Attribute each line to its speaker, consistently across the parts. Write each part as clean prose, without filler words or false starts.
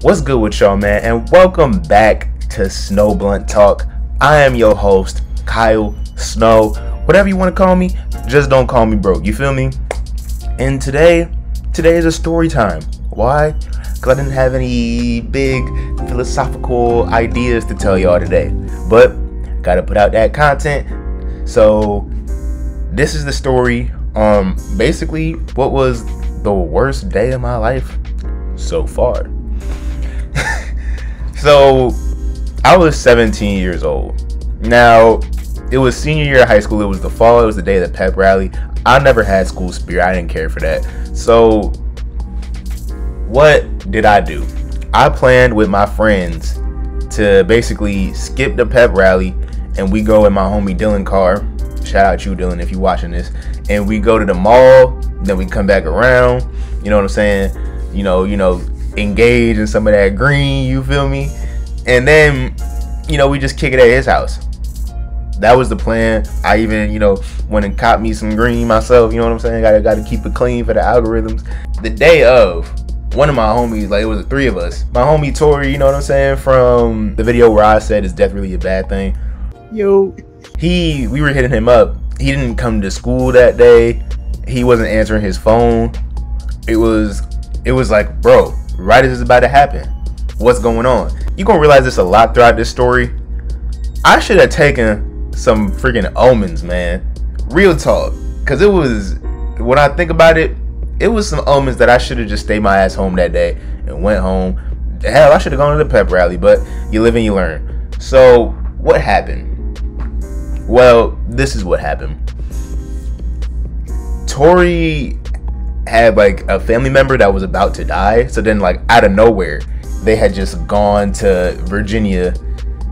Speaker 1: What's good with y'all, man? And welcome back to Snowblunt Talk. I am your host, Kyle Snow. Whatever you want to call me, just don't call me broke. You feel me? And today is a story time. Why? Because I didn't have any big philosophical ideas to tell y'all today. But gotta put out that content. So this is the story. Basically, what was the worst day of my life so far? So I was 17 years old. Now, it was senior year of high school. It was the fall. It was the day of the pep rally. I never had school spirit. I didn't care for that. So what did I do? I planned with my friends to basically skip the pep rally, and we go in my homie Dylan car. Shout out you, Dylan, if you're watching this. And we go to the mall. Then we come back around. You know what I'm saying? You know, engage in some of that green, you feel me? And then, we just kick it at his house. That was the plan. I even, went and caught me some green myself, you know what I'm saying? Gotta keep it clean for the algorithms. The day of, one of my homies, like it was the three of us. My homie Tori, you know what I'm saying? From the video where I said, is death really a bad thing? Yo. We were hitting him up. He didn't come to school that day. He wasn't answering his phone. It was like, bro, right as it's about to happen, what's going on? You're gonna realize this a lot throughout this story. I should have taken some freaking omens, man. Real talk. Because it was, when I think about it, it was some omens that I should have just stayed my ass home that day and went home. Hell, I should have gone to the pep rally, but you live and you learn. So what happened? Well, this is what happened. Tori had like a family member that was about to die. So then like out of nowhere, they had just gone to Virginia,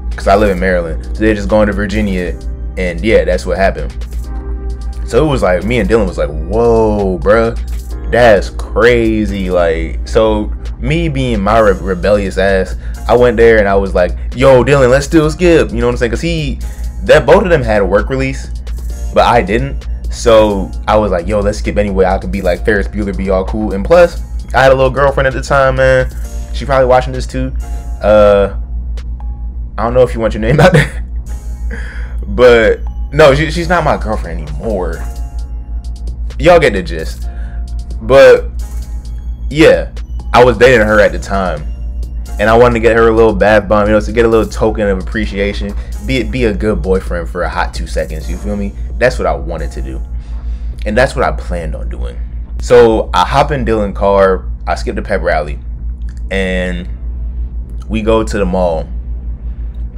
Speaker 1: because I live in Maryland. So they had just gone to Virginia, and yeah, that's what happened. So it was like, me and Dylan was like, whoa, bruh, that's crazy. Like, so me being my rebellious ass, I went there and I was like, yo, Dylan, let's still skip. You know what I'm saying? Because both of them had a work release, but I didn't. So I was like, yo, let's skip anyway. I could be like Ferris Bueller, be all cool. And plus, I had a little girlfriend at the time, man. She probably watching this too. I don't know if you want your name out there. But no, she's not my girlfriend anymore. Y'all get the gist. But yeah, I was dating her at the time. And I wanted to get her a little bath bomb, to get a little token of appreciation. Be a good boyfriend for a hot 2 seconds, you feel me? That's what I wanted to do. And that's what I planned on doing. So I hop in Dylan's car, I skip the pep rally, and we go to the mall.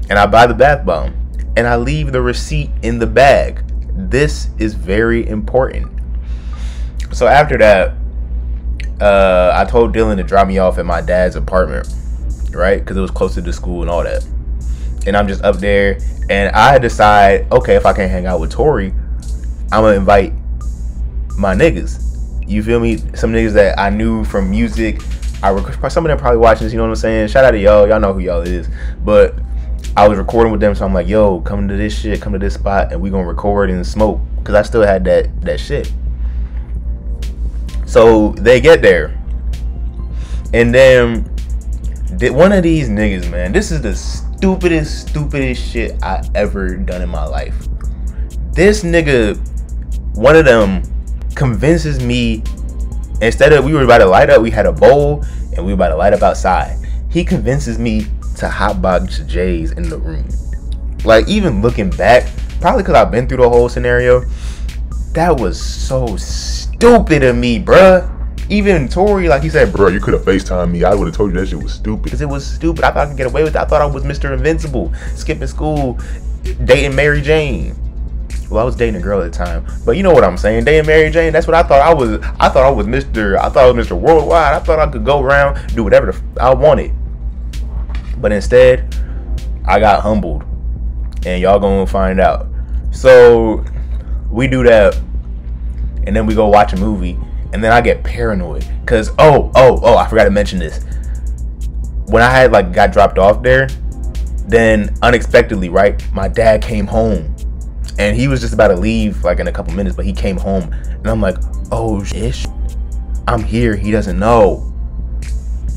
Speaker 1: And I buy the bath bomb. And I leave the receipt in the bag. This is very important. So after that, I told Dylan to drop me off at my dad's apartment, right? Because it was closer to school and all that. And I'm just up there, and I decide, okay, if I can't hang out with Tori, I'm gonna invite my niggas. You feel me? Some niggas that I knew from music. Some of them probably watching this, you know what I'm saying? Shout out to y'all. Y'all know who y'all is. But I was recording with them, so I'm like, yo, come to this shit, come to this spot, and we gonna record and smoke. Because I still had that shit. So they get there. And then one of these niggas, man, this is the stupidest shit I ever done in my life. This nigga, one of them, convinces me, instead of, we were about to light up, we had a bowl, and we were about to light up outside. He convinces me to hotbox J's in the room. Like, even looking back, probably because I've been through the whole scenario, that was so stupid of me, bruh. Even Tori, like he said, bro, you could have FaceTimed me. I would have told you that shit was stupid. Because it was stupid. I thought I could get away with it. I thought I was Mr. Invincible. Skipping school, dating Mary Jane. Well, I was dating a girl at the time. But you know what I'm saying. Dating Mary Jane, that's what I thought I was. I thought I was Mr. Worldwide. I thought I could go around, do whatever I wanted. But instead, I got humbled. And y'all gonna find out. So, we do that. And then we go watch a movie. And then I get paranoid, cause I forgot to mention this. When I had got dropped off there, then unexpectedly, right, my dad came home, and he was just about to leave in a couple minutes, but he came home, and I'm like, oh shit, I'm here. He doesn't know.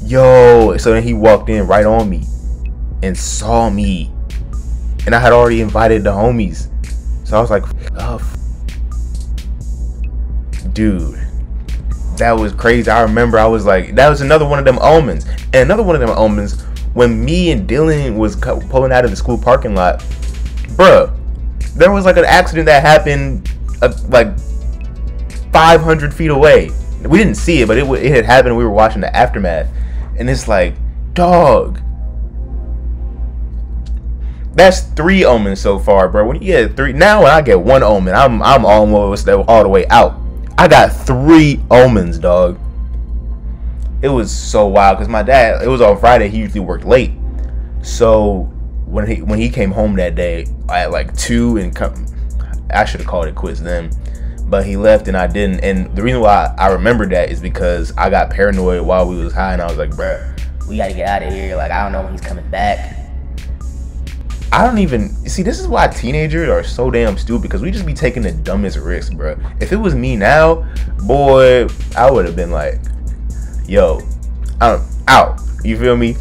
Speaker 1: Yo, so then he walked in right on me and saw me. And I had already invited the homies. So I was like, oh, dude, that was crazy. I remember I was like, that was another one of them omens. And another one of them omens, when me and Dylan was pulling out of the school parking lot, bruh, there was like an accident that happened like 500 feet away. We didn't see it, but it had happened. We were watching the aftermath. And it's like, dog, that's 3 omens so far, bro. When you get 3, now when I get 1 omen, I'm almost all the way out. I got 3 omens, dog. It was so wild because my dad, it was on Friday. He usually worked late, so when he came home that day at like 2 and I should have called it quits then, but he left and I didn't. And the reason why I remember that is because I got paranoid while we was high, and I was like, bruh,
Speaker 2: we gotta get out of here. Like, I don't know when he's coming back.
Speaker 1: I don't even see. This is why teenagers are so damn stupid, because we just be taking the dumbest risks, bro. If it was me now, boy, I would have been like, yo, I'm out. You feel me?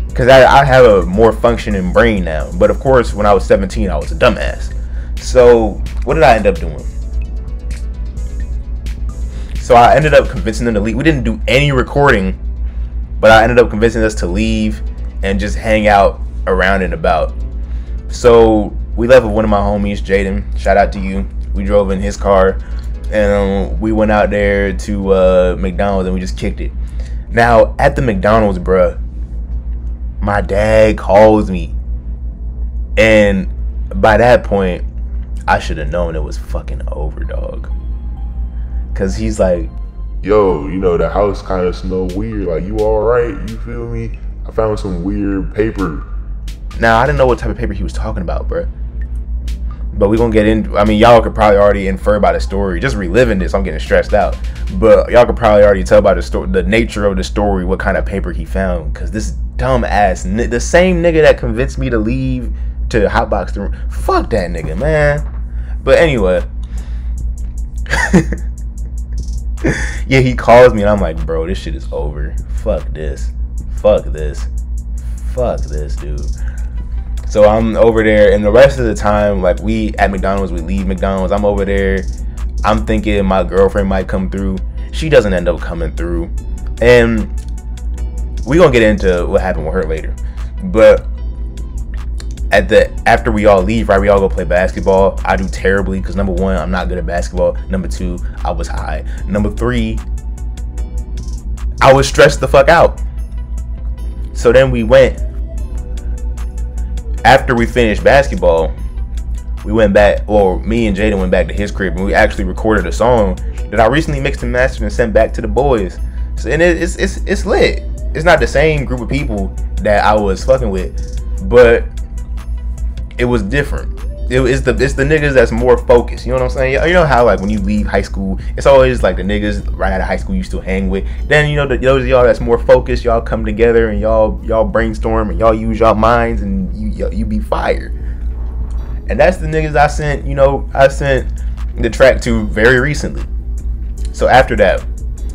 Speaker 1: Because I have a more functioning brain now. But of course, when I was 17, I was a dumbass. So what did I end up doing? So I ended up convincing them to leave. We didn't do any recording, but I ended up convincing us to leave and just hang out around and about. So we left with one of my homies, Jaden. Shout out to you. We drove in his car, and we went out there to McDonald's, and we just kicked it. Now at the McDonald's, bruh, my dad calls me, and by that point, I should have known it was fucking over, dog. Cause he's like,
Speaker 3: yo, you know, the house kind of smell weird. Like, you all right? You feel me? I found some weird paper.
Speaker 1: now I didn't know what type of paper he was talking about, bro. But we gonna get into, I mean, y'all could probably already infer by the story. Just reliving this, I'm getting stressed out. But y'all could probably already tell by the story, the nature of the story, what kind of paper he found. Cause this dumb ass, the same nigga that convinced me to leave to hotbox the room. Fuck that nigga, man. But anyway. Yeah, he calls me and I'm like, bro, this shit is over. Fuck this. Fuck this. Fuck this, dude. So I'm over there, and the rest of the time, like, we at McDonald's, we leave McDonald's, I'm over there, I'm thinking my girlfriend might come through. She doesn't end up coming through, and we gonna get into what happened with her later. But after we all leave, right, we all go play basketball. I do terribly because number one, I'm not good at basketball. Number two, I was high. Number three, I was stressed the fuck out. So then we went, after we finished basketball, we went back, or me and Jaden went back to his crib, and we actually recorded a song that I recently mixed and mastered and sent back to the boys. So, and it's lit. It's not the same group of people that I was fucking with, but it was different. It's the niggas that's more focused. You know what I'm saying? You know how, like, when you leave high school, it's always like the niggas right out of high school you still hang with. Then, you know, those of y'all that's more focused, y'all come together and y'all brainstorm and y'all use y'all minds and you be fired. And that's the niggas I sent the track to very recently. So after that,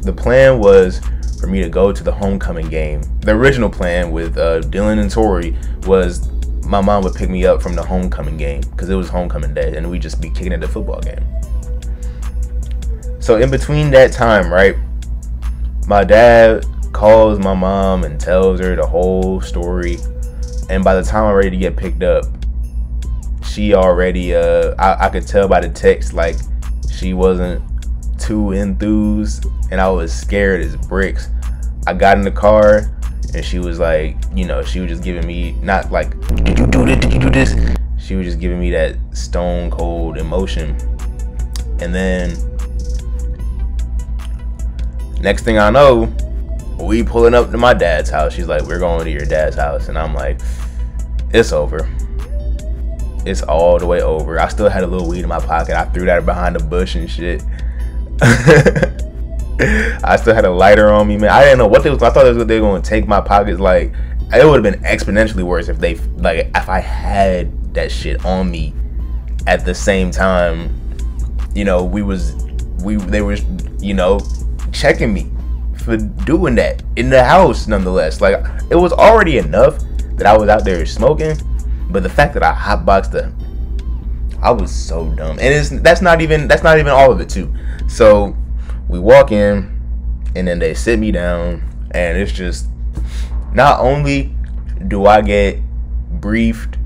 Speaker 1: the plan was for me to go to the homecoming game. The original plan with Dylan and Tori was my mom would pick me up from the homecoming game because it was homecoming day, and we'd just be kicking at the football game. So in between that time, right, my dad calls my mom and tells her the whole story, and by the time I'm ready to get picked up, she already I could tell by the text, like, she wasn't too enthused, and I was scared as bricks. I got in the car, and she was like, you know, she was just giving me, not like, did you do this? Did you do this? She was just giving me that stone cold emotion. And then next thing I know, we pulling up to my dad's house. She's like, we're going to your dad's house. And I'm like, it's over. It's all the way over. I still had a little weed in my pocket. I threw that behind the bush and shit. I still had a lighter on me, man. I didn't know what they was. I thought they were going to take my pockets. Like, it would have been exponentially worse if if I had that shit on me at the same time. You know, they were, you know, checking me for doing that in the house nonetheless. Like, it was already enough that I was out there smoking, but the fact that I hotboxed them, I was so dumb. And that's not even all of it too. So we walk in, and then they sit me down, and it's just, not only do I get briefed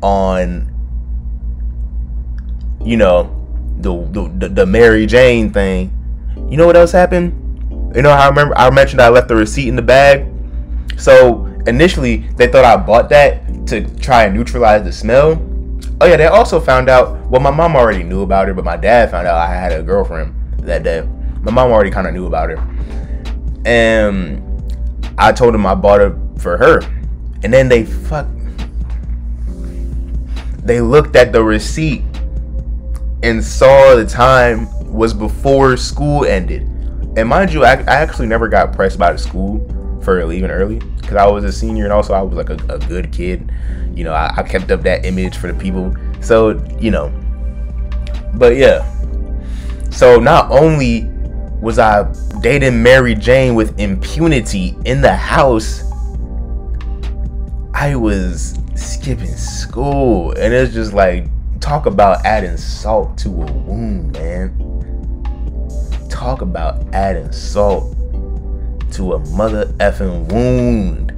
Speaker 1: on, you know, the Mary Jane thing. You know what else happened? You know how I mentioned I left the receipt in the bag? So initially they thought I bought that to try and neutralize the smell. Oh yeah, they also found out, well, my mom already knew about her, but my dad found out I had a girlfriend that day. My mom already kind of knew about her. And I told them I bought it for her. And then they looked at the receipt and saw the time was before school ended. And mind you, I actually never got pressed by the school for leaving early, because I was a senior, and also I was like a good kid. You know, I kept up that image for the people. So, you know, but yeah. So not only was I dating Mary Jane with impunity in the house, I was skipping school. And it's just like, talk about adding salt to a wound, man. Talk about adding salt to a mother effing wound.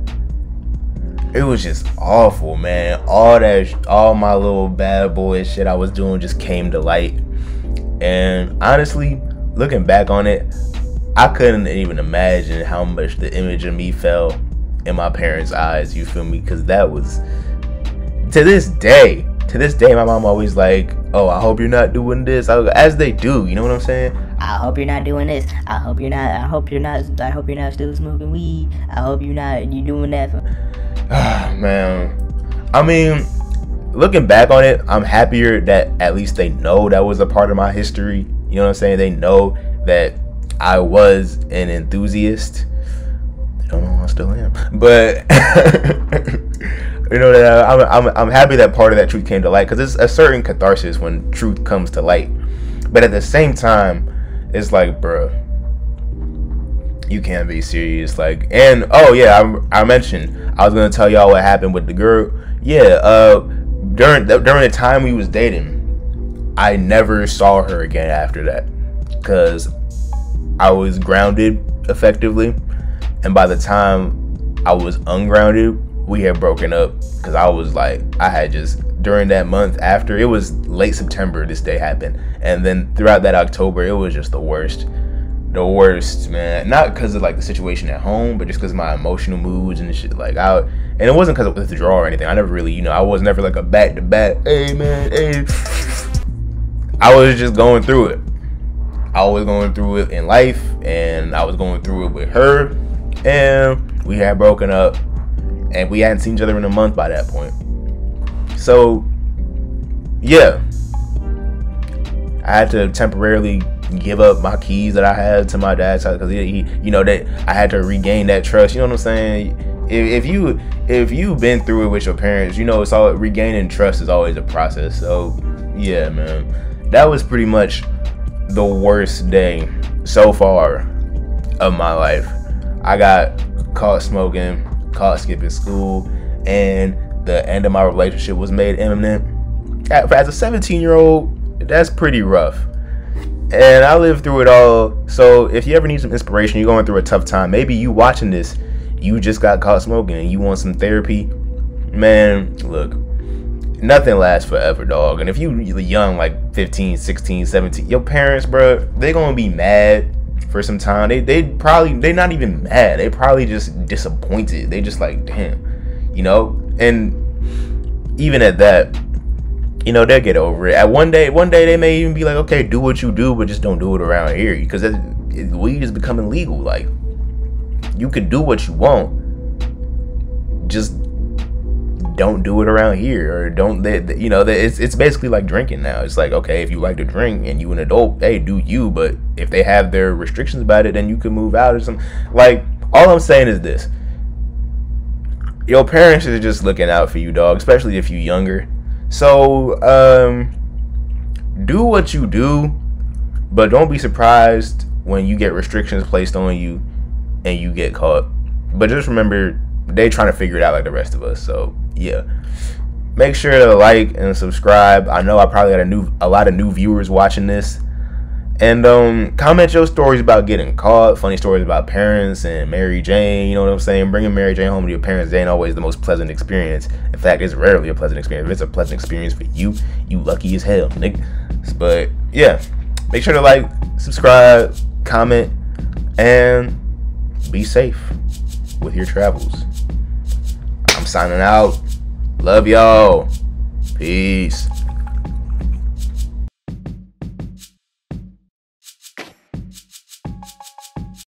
Speaker 1: It was just awful, man. All my little bad boy shit I was doing just came to light. And honestly, looking back on it, I couldn't even imagine how much the image of me fell in my parents' eyes, you feel me? Because that was, to this day, my mom always like, oh, I hope you're not doing this. As they do, you know what I'm saying?
Speaker 2: I hope you're not doing this. I hope you're not still smoking weed. I hope you doing that.
Speaker 1: Man, I mean, looking back on it, I'm happier that at least they know that was a part of my history. You know what I'm saying? They know that I was an enthusiast. They don't know I still am, but you know that I'm happy that part of that truth came to light, because it's a certain catharsis when truth comes to light. But at the same time, it's like, bruh, you can't be serious. Like, and oh yeah, I mentioned I was gonna tell y'all what happened with the girl. Yeah, during the time we was dating, I never saw her again after that, because I was grounded effectively, and by the time I was ungrounded, we had broken up, because I was like, I had just, during that month after, it was late September this day happened, and then throughout that October, it was just the worst, man. Not because of like the situation at home, but just because of my emotional moods and shit. Like, and it wasn't because of withdrawal or anything. I never really, I was never like a back to back, hey man, hey. I was just going through it. I was going through it in life, and I was going through it with her, and we had broken up, and we hadn't seen each other in a month by that point. So yeah, I had to temporarily give up my keys that I had to my dad's house, because he that I had to regain that trust. You know what I'm saying? If you've been through it with your parents, it's all, regaining trust is always a process. So yeah, man, that was pretty much the worst day so far of my life. I got caught smoking, caught skipping school, and the end of my relationship was made imminent. As a 17-year-old, that's pretty rough. And I lived through it all. So if you ever need some inspiration, you're going through a tough time, maybe you watching this, you just got caught smoking and you want some therapy, man, look, nothing lasts forever, dog. And if you're young, like 15, 16, 17, your parents, bro, they gonna be mad for some time. They not even mad. They probably just disappointed. They just like, damn, and even at that, they'll get over it. At one day they may even be like, okay, do what you do, but just don't do it around here, because weed is becoming legal. Like, you could do what you want, just don't do it around here, or don't. It's basically like drinking now. It's like, okay, if you like to drink and you an adult, hey, do you. But if they have their restrictions about it, then you can move out or something. Like, all I'm saying is this: your parents are just looking out for you, dog. Especially if you're younger. So, do what you do, but don't be surprised when you get restrictions placed on you and you get caught. But just remember, they trying to figure it out like the rest of us. So yeah, make sure to like and subscribe. I know I probably got a lot of new viewers watching this. And comment your stories about getting caught, funny stories about parents and Mary Jane. You know what I'm saying? Bringing Mary Jane home to your parents, they ain't always the most pleasant experience. In fact, it's rarely a pleasant experience. If it's a pleasant experience for you, you lucky as hell, nigga. But yeah, make sure to like, subscribe, comment, and be safe with your travels. I'm signing out. Love y'all. Peace.